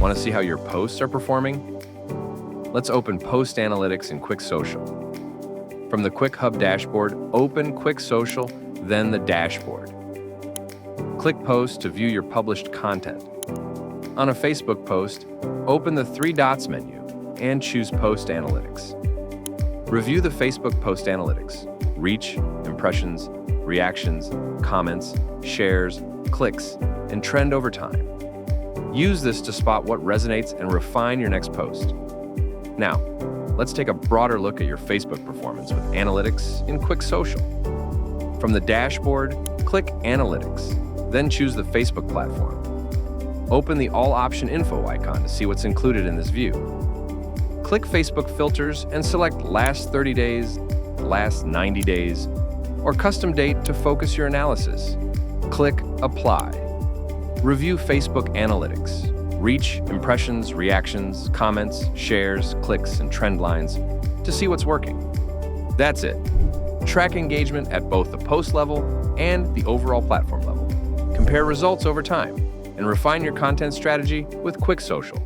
Want to see how your posts are performing? Let's open Post Analytics in Qwik Social. From the Qwik Hub dashboard, open Qwik Social, then the dashboard. Click Post to view your published content. On a Facebook post, open the three dots menu and choose Post Analytics. Review the Facebook Post Analytics: reach, impressions, reactions, comments, shares, clicks, and trend over time. Use this to spot what resonates and refine your next post. Now, let's take a broader look at your Facebook performance with Analytics in Qwik Social. From the dashboard, click Analytics, then choose the Facebook platform. Open the All Option Info icon to see what's included in this view. Click Facebook Filters and select Last 30 days, Last 90 days, or Custom Date to focus your analysis. Click Apply. Review Facebook Analytics: reach, impressions, reactions, comments, shares, clicks, and trend lines to see what's working. That's it. Track engagement at both the post level and the overall platform level. Compare results over time and refine your content strategy with Qwik Social.